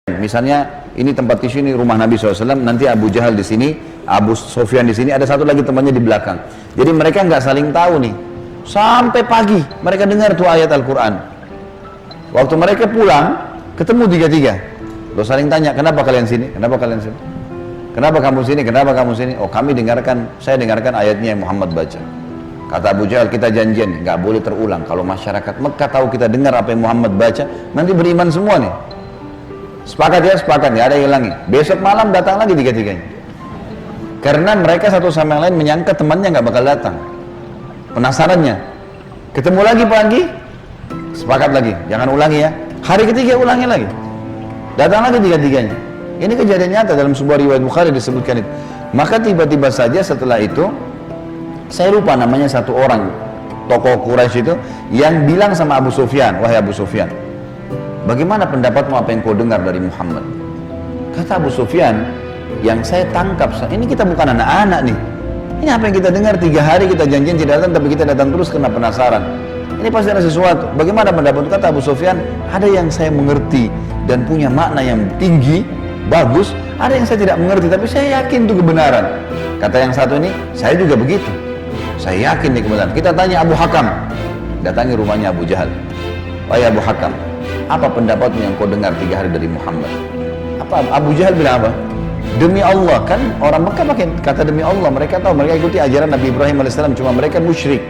Misalnya ini tempat tisu, ini rumah Nabi SAW, nanti Abu Jahal di sini, Abu Sufyan di sini, ada satu lagi temannya di belakang. Jadi mereka nggak saling tahu nih. Sampai pagi mereka dengar tuh ayat Al-Quran. Waktu mereka pulang, ketemu tiga-tiga. Lo saling tanya, kenapa kalian sini? Kenapa kalian sini? Kenapa kamu sini? Kenapa kamu sini? Oh, saya dengarkan ayatnya yang Muhammad baca. Kata Abu Jahal, kita janjian nggak boleh terulang. Kalau masyarakat Mekah tahu kita dengar apa yang Muhammad baca, nanti beriman semua nih. Sepakat ya, sepakat, nggak ada yang hilangi. Besok malam datang lagi tiga-tiganya. Karena mereka satu sama yang lain menyangka temannya nggak bakal datang. Penasarannya. Ketemu lagi pagi, sepakat lagi, jangan ulangi ya. Hari ketiga ulangi lagi. Datang lagi tiga-tiganya. Ini kejadian nyata dalam sebuah riwayat Bukhari disebutkan itu. Maka tiba-tiba saja setelah itu, saya lupa namanya satu orang, tokoh Quraisy itu, yang bilang sama Abu Sufyan, wahai Abu Sufyan, bagaimana pendapatmu apa yang kau dengar dari Muhammad? Kata Abu Sufyan, yang saya tangkap, ini kita bukan anak-anak nih. Ini apa yang kita dengar 3 hari kita janjian tidak datang, tapi kita datang terus karena penasaran. Ini pasti ada sesuatu. Bagaimana pendapatmu? Kata Abu Sufyan, ada yang saya mengerti dan punya makna yang tinggi, bagus. Ada yang saya tidak mengerti, tapi saya yakin itu kebenaran. Kata yang satu ini, saya juga begitu. Saya yakin ini kebenaran. Kita tanya Abu Hakam, datangi rumahnya Abu Jahal. Wahai Abu Hakam, apa pendapatmu yang kau dengar 3 hari dari Muhammad? Apa Abu Jahal bilang apa? Demi Allah, kan orang Mekah pakai kata demi Allah. Mereka tahu, mereka ikuti ajaran Nabi Ibrahim AS, cuma mereka musyrik.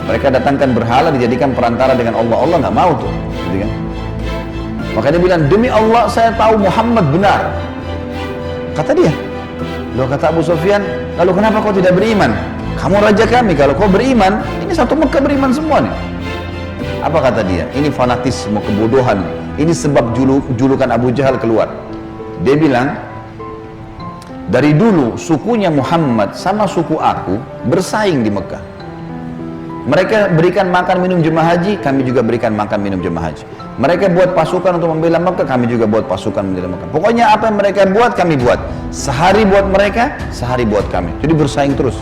Mereka datangkan berhala, dijadikan perantara dengan Allah. Allah nggak mau tuh, gitu kan? Maka dia bilang, demi Allah saya tahu Muhammad benar. Kata dia. Loh, kata Abu Sufyan, lalu kenapa kau tidak beriman? Kamu raja kami, kalau kau beriman, ini satu Mekah beriman semua nih. Apa kata dia? Ini fanatisme, kebodohan. Ini sebab julukan Abu Jahal keluar. Dia bilang, dari dulu sukunya Muhammad sama suku aku bersaing di Mekah. Mereka berikan makan minum jemaah haji, kami juga berikan makan minum jemaah haji. Mereka buat pasukan untuk membela Mekah, kami juga buat pasukan membela Mekah. Pokoknya apa yang mereka buat, kami buat. Sehari buat mereka, sehari buat kami. Jadi bersaing terus.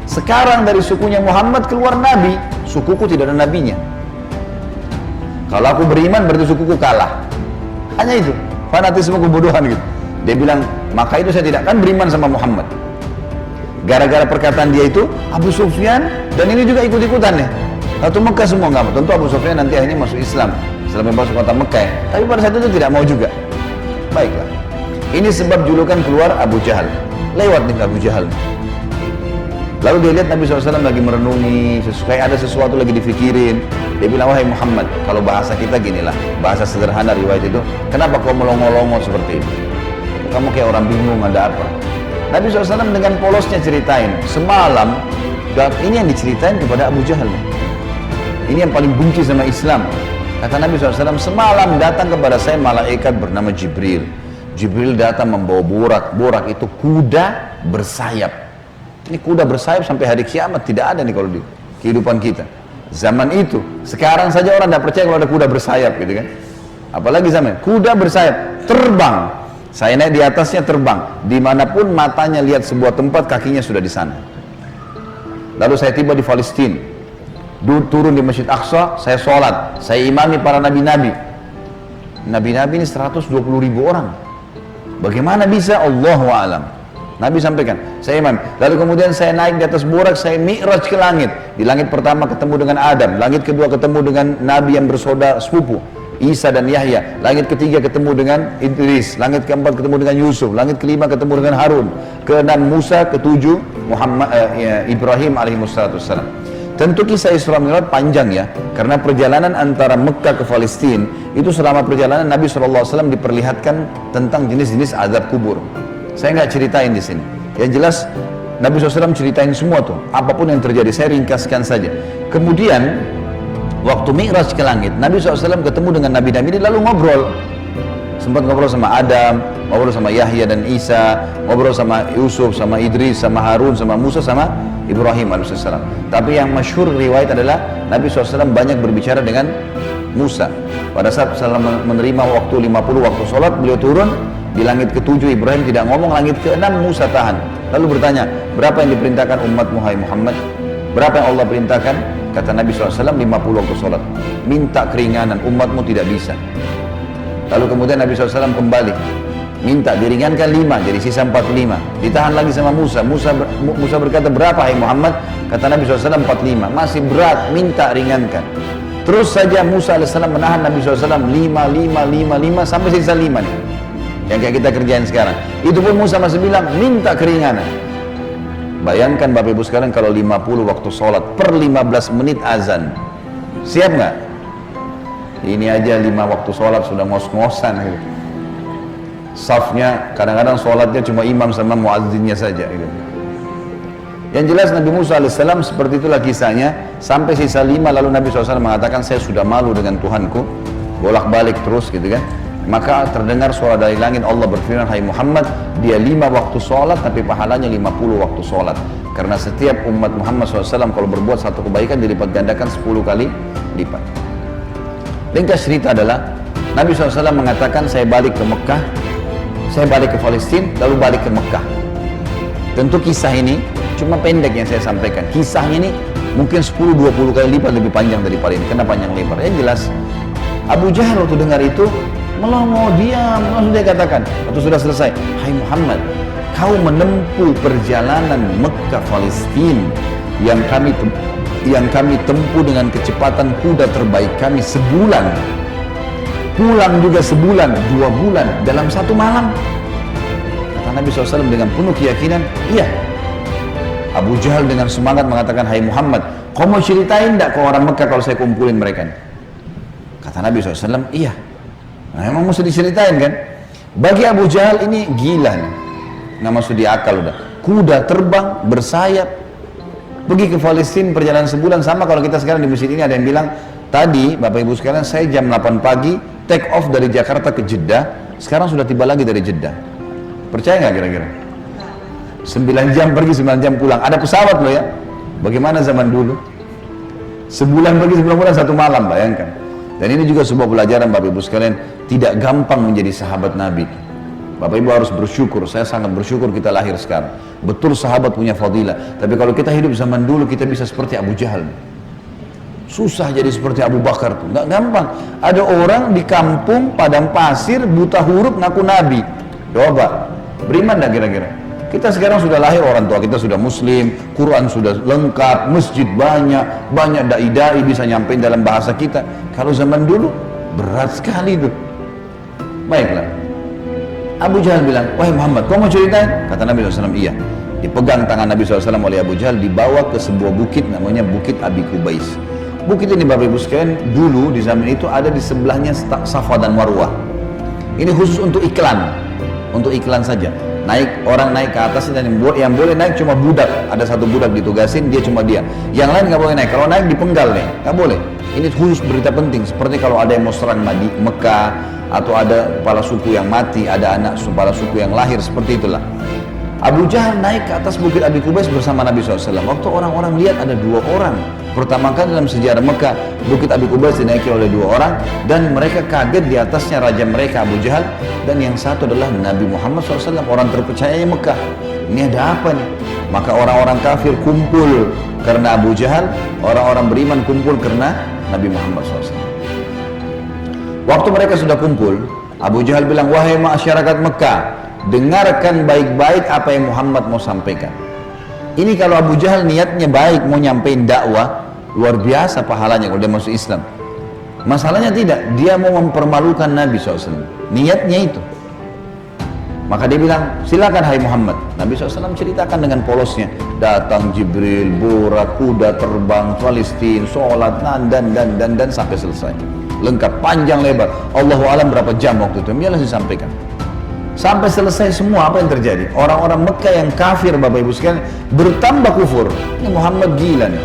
Sekarang dari sukunya Muhammad keluar Nabi, sukuku tidak ada nabinya. Kalau aku beriman berarti sukuku kalah. Hanya itu, fanatisme kebodohan gitu. Dia bilang, maka itu saya tidak akan beriman sama Muhammad. Gara-gara perkataan dia itu, Abu Sufyan dan ini juga ikut-ikutan nih. Satu Mekah semua nggak mau. Tentu Abu Sufyan nanti akhirnya masuk Islam setelah masuk kota Mekah ya. Tapi pada saat itu tidak mau juga. Baiklah. Ini sebab julukan keluar Abu Jahal. Lewat nih Abu Jahal. Lalu dia lihat Nabi SAW lagi merenungi, kayak ada sesuatu lagi difikirin. Dia bilang, wahai Muhammad, kalau bahasa kita ginilah, bahasa sederhana riwayat itu, kenapa kau melongo-longo seperti itu? Kamu kayak orang bingung, ada apa? Nabi SAW dengan polosnya ceritain, semalam, dan ini yang diceritain kepada Abu Jahal. Ini yang paling benci sama Islam. Kata Nabi SAW, semalam datang kepada saya malaikat bernama Jibril. Jibril datang membawa borak. Borak itu kuda bersayap. Ini kuda bersayap sampai hari kiamat tidak ada nih kalau di kehidupan kita. Zaman itu, sekarang saja orang tidak percaya kalau ada kuda bersayap gitu kan. Apalagi zaman kuda bersayap, terbang. Saya naik di atasnya terbang. Dimanapun matanya lihat sebuah tempat, kakinya sudah di sana. Lalu saya tiba di Palestina. Turun di Masjid Aqsa, saya sholat. Saya imami para nabi-nabi. Nabi-nabi ini 120.000 orang. Bagaimana bisa? Allahu a'lam. Nabi sampaikan, saya imam. Lalu kemudian saya naik di atas burak, saya mi'raj ke langit. Di langit pertama ketemu dengan Adam, langit kedua ketemu dengan Nabi yang bersaudara sepupu, Isa dan Yahya. Langit ketiga ketemu dengan Idris, langit keempat ketemu dengan Yusuf, langit kelima ketemu dengan Harun, keenam Musa, ketujuh Ibrahim alaihissalam. Tentu kisah Isra Mi'raj panjang ya, karena perjalanan antara Mekah ke Palestina itu selama perjalanan Nabi SAW diperlihatkan tentang jenis-jenis azab kubur. Saya nggak ceritain di sini. Yang jelas Nabi SAW ceritain semua tuh, apapun yang terjadi. Saya ringkaskan saja. Kemudian waktu Mi'raj ke langit, Nabi SAW ketemu dengan Nabi-Nabi lalu ngobrol. Sempat ngobrol sama Adam, ngobrol sama Yahya dan Isa, ngobrol sama Yusuf, sama Idris, sama Harun, sama Musa, sama Ibrahim AS. Tapi yang masyhur riwayat adalah Nabi SAW banyak berbicara dengan Musa. Pada saat menerima waktu 50 waktu sholat, beliau turun di langit ke-7, Ibrahim tidak ngomong, langit ke-6 Musa tahan. Lalu bertanya, berapa yang diperintahkan umatmu hai Muhammad? Berapa yang Allah perintahkan? Kata Nabi SAW, 50 waktu sholat. Minta keringanan, umatmu tidak bisa. Lalu kemudian Nabi SAW kembali minta diringankan 5, jadi sisa 45. Ditahan lagi sama Musa. Musa berkata, berapa hai Muhammad? Kata Nabi SAW 45. Masih berat, minta ringankan. Terus saja Musa AS menahan Nabi SAW 5 sampai sisa 5 nih, yang kayak kita kerjain sekarang. Itu pun Musa masih bilang minta keringanan. Bayangkan Bapak Ibu sekarang kalau 50 waktu sholat per 15 menit azan, siap nggak? Ini aja 5 waktu sholat sudah ngos-ngosan gitu. Safnya kadang-kadang sholatnya cuma imam sama muazzinnya saja gitu. Yang jelas Nabi Musa AS seperti itulah kisahnya sampai sisa 5. Lalu Nabi SAW mengatakan, saya sudah malu dengan Tuhanku, bolak-balik terus gitu kan. Maka terdengar suara dari langit, Allah berfirman, hai Muhammad, dia 5 waktu sholat tapi pahalanya 50 waktu sholat. Karena setiap umat Muhammad SAW kalau berbuat satu kebaikan dilipat gandakan 10 kali lipat. Ringkas cerita adalah Nabi SAW mengatakan, saya balik ke Mekah, saya balik ke Palestina, lalu balik ke Mekah. Tentu kisah ini cuma pendek yang saya sampaikan. Kisahnya ini mungkin 10-20 kali lipat lebih panjang daripada ini. Karena panjang lebar. Yang jelas, Abu Jahal waktu dengar itu mau diam, langsung dia katakan waktu sudah selesai, hai Muhammad, kau menempuh perjalanan Mekah Palestina yang kami tempuh dengan kecepatan kuda terbaik kami sebulan, pulang juga sebulan, 2 bulan dalam 1 malam. Kata Nabi SAW dengan penuh keyakinan, iya. Abu Jahal dengan semangat mengatakan, hai Muhammad, kau mau ceritain enggak ke orang Mekah kalau saya kumpulin mereka? Kata Nabi SAW, iya. Nah, emang mesti diceritain kan? Bagi Abu Jahal ini gila nih, nggak masuk di akal udah. Kuda terbang, bersayap, pergi ke Palestina perjalanan sebulan. Sama kalau kita sekarang di masjid ini ada yang bilang, tadi Bapak Ibu sekalian saya jam 8 pagi take off dari Jakarta ke Jeddah, sekarang sudah tiba lagi dari Jeddah. Percaya nggak kira-kira? 9 jam pergi, 9 jam pulang. Ada pesawat loh ya. Bagaimana zaman dulu? Sebulan pergi, 9 bulan, 1 malam, bayangkan. Dan ini juga sebuah pelajaran Bapak Ibu sekalian, tidak gampang menjadi sahabat Nabi. Bapak Ibu harus bersyukur, saya sangat bersyukur kita lahir sekarang. Betul sahabat punya fadilah, tapi kalau kita hidup zaman dulu kita bisa seperti Abu Jahal. Susah jadi seperti Abu Bakar tuh, nggak gampang. Ada orang di kampung padang pasir buta huruf ngaku Nabi. Coba, beriman nggak kira-kira? Kita sekarang sudah lahir, orang tua kita sudah muslim, Quran sudah lengkap, masjid banyak, banyak dai-dai bisa nyampein dalam bahasa kita. Kalau zaman dulu berat sekali itu. Baiklah, Abu Jahal bilang, wahai Muhammad, kau mau ceritain? Kata Nabi SAW, iya. Dipegang tangan Nabi SAW oleh Abu Jahal, dibawa ke sebuah bukit namanya Bukit Abi Kubais. Bukit ini Bapak Ibu sekalian, dulu di zaman itu ada di sebelahnya Safa dan Marwah. Ini khusus untuk iklan saja. Orang naik ke atas, dan yang boleh naik cuma budak. Ada satu budak ditugasin, dia cuma dia. Yang lain nggak boleh naik. Kalau naik dipenggal nih, nggak boleh. Ini khusus berita penting. Seperti kalau ada yang mau serang Mekah, atau ada kepala suku yang mati, ada anak kepala suku yang lahir, seperti itulah. Abu Jahal naik ke atas Bukit Abi Kubais bersama Nabi SAW. Waktu orang-orang lihat ada 2 orang. Pertama kali dalam sejarah Mekah, Bukit Abi Kubais dinaiki oleh 2 orang, dan mereka kaget di atasnya raja mereka Abu Jahal, dan yang satu adalah Nabi Muhammad SAW, orang terpercaya Mekah. Ini ada apa nih? Maka orang-orang kafir kumpul karena Abu Jahal, orang-orang beriman kumpul karena Nabi Muhammad SAW. Waktu mereka sudah kumpul, Abu Jahal bilang, wahai masyarakat Mekah, dengarkan baik-baik apa yang Muhammad mau sampaikan. Ini kalau Abu Jahal niatnya baik, mau nyampein dakwah, luar biasa pahalanya kalau dia masuk Islam. Masalahnya tidak, dia mau mempermalukan Nabi SAW. Niatnya itu. Maka dia bilang, silakan hai Muhammad. Nabi SAW ceritakan dengan polosnya. Datang Jibril, borak, kuda terbang, Palestina, sholat, dan sampai selesai. Lengkap, panjang lebar. Allahu alam berapa jam waktu itu. Dia langsung sampaikan. Sampai selesai semua, apa yang terjadi? Orang-orang Mekah yang kafir, Bapak Ibu sekalian, bertambah kufur. Ini Muhammad gila nih.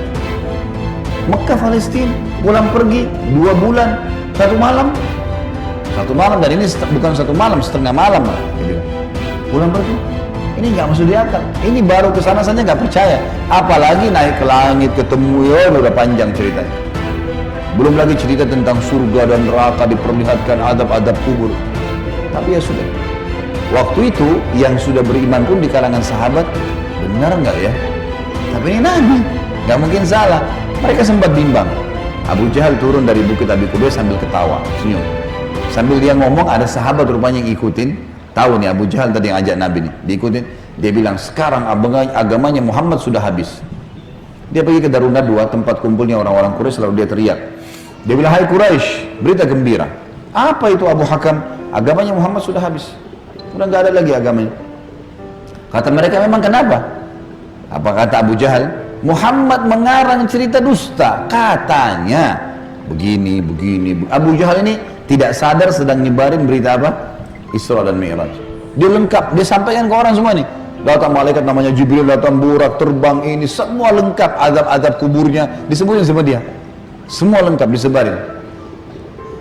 Mekah Palestina, pulang pergi 2 bulan, 1 malam. 1 malam, dan ini bukan 1 malam, setengah malam lah. Gitu. Pulang pergi. Ini nggak masuk di akal. Ini baru kesana saja nggak percaya. Apalagi naik ke langit, ketemu, ya udah panjang ceritanya. Belum lagi cerita tentang surga dan neraka, diperlihatkan adab-adab kubur. Tapi ya sudah. Waktu itu yang sudah beriman pun di kalangan sahabat, benar nggak ya? Tapi ini Nabi, nggak mungkin salah. Mereka sempat bimbang. Abu Jahal turun dari Bukit Abi Kubais sambil ketawa, senyum. Sambil dia ngomong, ada sahabat rupanya yang ikutin. Tahu nih Abu Jahal tadi yang ajak Nabi nih, diikutin. Dia bilang, sekarang agamanya Muhammad sudah habis. Dia pergi ke Darun Nadwa, tempat kumpulnya orang-orang Quraisy, lalu dia teriak. Dia bilang, hai Quraisy, berita gembira. Apa itu Abu Hakam? Agamanya Muhammad sudah habis. Udah nggak ada lagi agamanya. Kata mereka, memang kenapa? Apa kata Abu Jahal? Muhammad mengarang cerita dusta. Katanya begini. Abu Jahal ini tidak sadar sedang nyebarin berita apa? Isra dan Mi'raj. Dia lengkap, dia sampaikan ke orang semua nih. Datang malaikat namanya Jibril, datang burak, terbang ini, semua lengkap. Azab-azab kuburnya disebutin sama dia. Semua lengkap disebarin.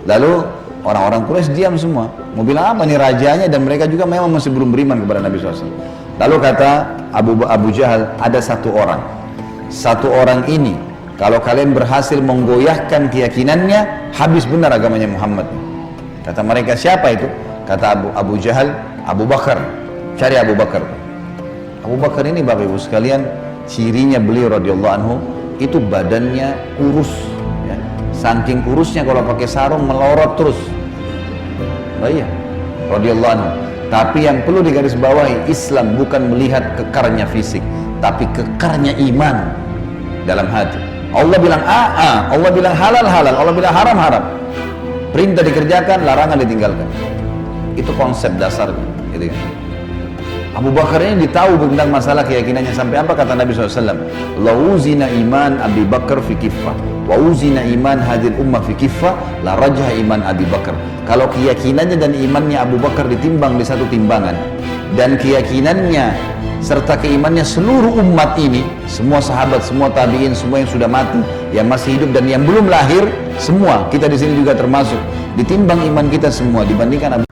Lalu orang-orang Quraisy diam semua. Mau bilang apa nih rajanya, dan mereka juga memang masih belum beriman kepada Nabi SAW. Lalu kata Abu Jahal, ada satu orang ini, kalau kalian berhasil menggoyahkan keyakinannya, habis benar agamanya Muhammad. Kata mereka, siapa itu? Kata Abu Jahal, Abu Bakar. Cari Abu Bakar. Abu Bakar ini Bapak Ibu sekalian, cirinya beliau radhiyallahu anhu itu badannya kurus, ya. Saking kurusnya kalau pakai sarung melorot terus. Oh iya, radhiyallahu anhu. Tapi yang perlu digarisbawahi, Islam bukan melihat kekarnya fisik, tapi kekarnya iman dalam hati. Allah bilang Allah bilang halal, Allah bilang haram. Perintah dikerjakan, larangan ditinggalkan. Itu konsep dasarnya, gitu kan. Abu Bakar ini ditahu tentang masalah keyakinannya sampai apa kata Nabi SAW. La uzina iman Abi Bakar fi kiffah, wa uzina iman hadil ummah fi kiffah, la rajah iman Abi Bakar. Kalau keyakinannya dan imannya Abu Bakar ditimbang di satu timbangan, dan keyakinannya serta keimannya seluruh umat ini, semua sahabat, semua tabi'in, semua yang sudah mati, yang masih hidup dan yang belum lahir, semua kita di sini juga termasuk, ditimbang iman kita semua dibandingkan Abu